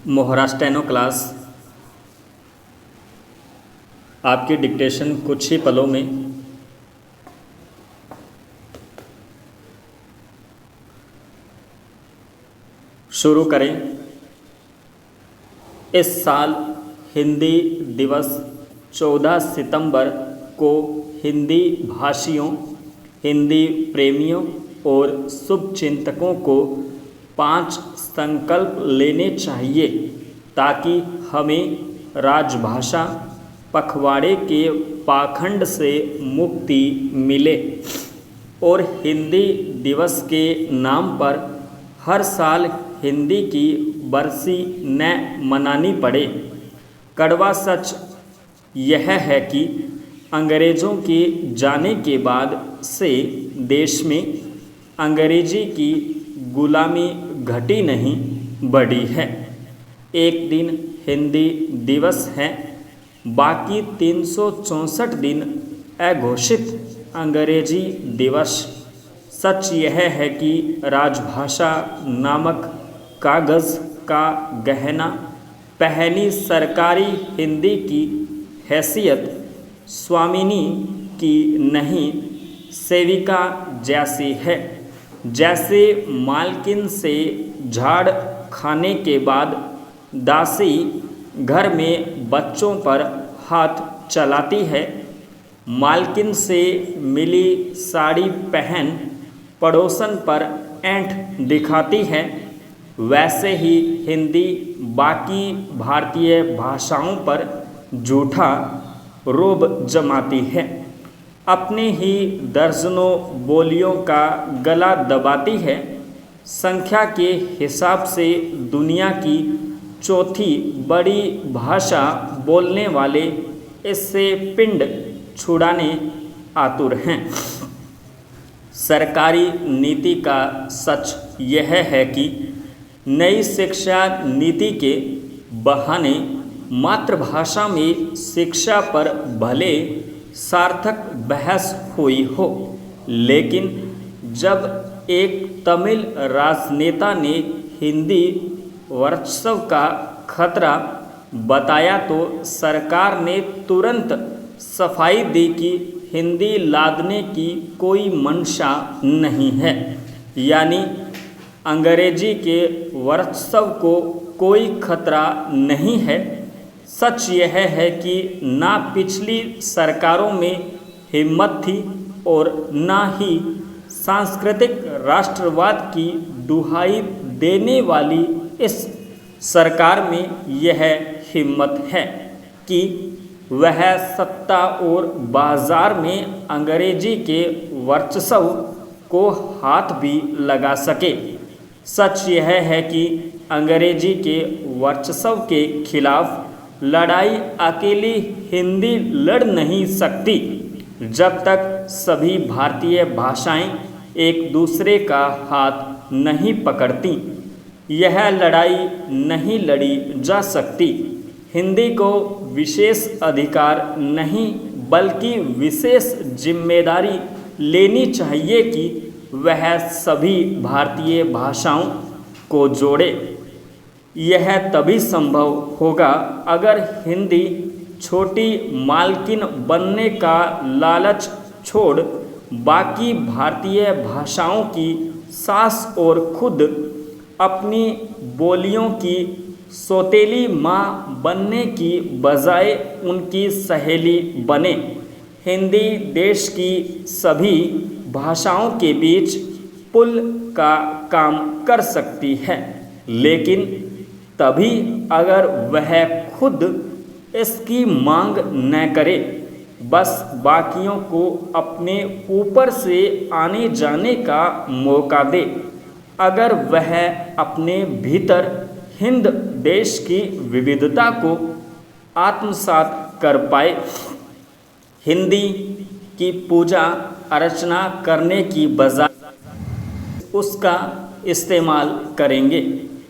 मोहरा steno class आपकी dictation कुछ ही पलों में शुरू करें। इस साल हिंदी दिवस 14 सितंबर को हिंदी भाषियों, हिंदी प्रेमियों और शुभचिंतकों को 5 संकल्प लेने चाहिए ताकि हमें राजभाषा पखवाड़े के पाखंड से मुक्ति मिले और हिंदी दिवस के नाम पर हर साल हिंदी की बरसी न मनानी पड़े। कड़वा सच यह है कि अंग्रेज़ों के जाने के बाद से देश में अंग्रेजी की गुलामी घटी नहीं बढ़ी है। एक दिन हिंदी दिवस है, बाकी 364 दिन अघोषित अंग्रेजी दिवस। सच यह है कि राजभाषा नामक कागज़ का गहना पहली सरकारी हिंदी की हैसियत स्वामिनी की नहीं, सेविका जैसी है। जैसे मालकिन से झाड़ खाने के बाद दासी घर में बच्चों पर हाथ चलाती है, मालकिन से मिली साड़ी पहन पड़ोसन पर ऐंठ दिखाती है, वैसे ही हिंदी बाकी भारतीय भाषाओं पर झूठा रोब जमाती है। अपने ही दर्जनों बोलियों का गला दबाती है। संख्या के हिसाब से दुनिया की चौथी बड़ी भाषा बोलने वाले इससे पिंड छुड़ाने आतुर हैं। सरकारी नीति का सच यह है कि नई शिक्षा नीति के बहाने मातृभाषा में शिक्षा पर भले सार्थक बहस हुई हो, लेकिन जब एक तमिल राजनेता ने हिंदी वर्चस्व का खतरा बताया तो सरकार ने तुरंत सफाई दी कि हिंदी लादने की कोई मंशा नहीं है, यानी अंग्रेजी के वर्चस्व को कोई खतरा नहीं है। सच यह है कि ना पिछली सरकारों में हिम्मत थी और ना ही सांस्कृतिक राष्ट्रवाद की दुहाई देने वाली इस सरकार में यह हिम्मत है कि वह सत्ता और बाजार में अंग्रेजी के वर्चस्व को हाथ भी लगा सके। सच यह है कि अंग्रेजी के वर्चस्व के खिलाफ लड़ाई अकेली हिंदी लड़ नहीं सकती जब तक सभी भारतीय भाषाएं एक दूसरे का हाथ नहीं पकड़ती। यह लड़ाई नहीं लड़ी जा सकती। हिंदी को विशेष अधिकार नहीं बल्कि विशेष जिम्मेदारी लेनी चाहिए कि वह सभी भारतीय भाषाओं को जोड़े। यह तभी संभव होगा अगर हिंदी छोटी मालकिन बनने का लालच छोड़ बाकी भारतीय भाषाओं की सास और खुद अपनी बोलियों की सौतेली माँ बनने की बजाय उनकी सहेली बने। हिंदी देश की सभी भाषाओं के बीच पुल का काम कर सकती है, लेकिन तभी अगर वह खुद इसकी मांग न करे, बस बाकियों को अपने ऊपर से आने जाने का मौका दे। अगर वह अपने भीतर हिंद देश की विविधता को आत्मसात कर पाए, हिंदी की पूजा अर्चना करने की बजाय उसका इस्तेमाल करेंगे,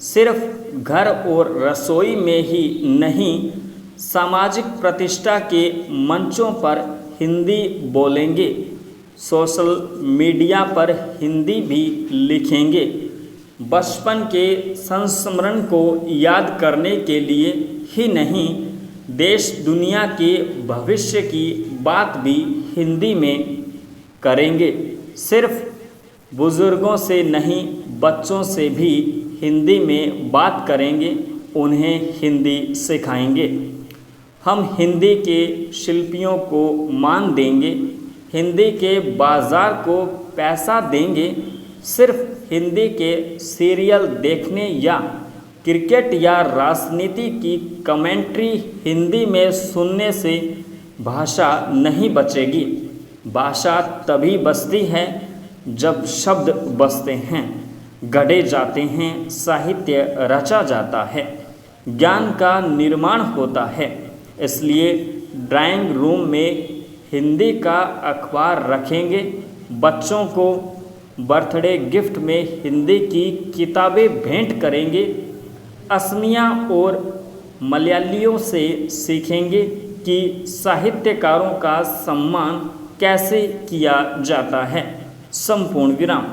सिर्फ घर और रसोई में ही नहीं, सामाजिक प्रतिष्ठा के मंचों पर हिंदी बोलेंगे, सोशल मीडिया पर हिंदी भी लिखेंगे, बचपन के संस्मरण को याद करने के लिए ही नहीं, देश दुनिया के भविष्य की बात भी हिंदी में करेंगे। सिर्फ बुज़ुर्गों से नहीं, बच्चों से भी हिंदी में बात करेंगे, उन्हें हिंदी सिखाएंगे। हम हिंदी के शिल्पियों को मान देंगे, हिंदी के बाज़ार को पैसा देंगे। सिर्फ हिंदी के सीरियल देखने या क्रिकेट या राजनीति की कमेंट्री हिंदी में सुनने से भाषा नहीं बचेगी। भाषा तभी बचती है जब शब्द बचते हैं, गढ़े जाते हैं, साहित्य रचा जाता है, ज्ञान का निर्माण होता है। इसलिए ड्राइंग रूम में हिंदी का अखबार रखेंगे, बच्चों को बर्थडे गिफ्ट में हिंदी की किताबें भेंट करेंगे, असमिया और मलयालियों से सीखेंगे कि साहित्यकारों का सम्मान कैसे किया जाता है। संपूर्ण विराम।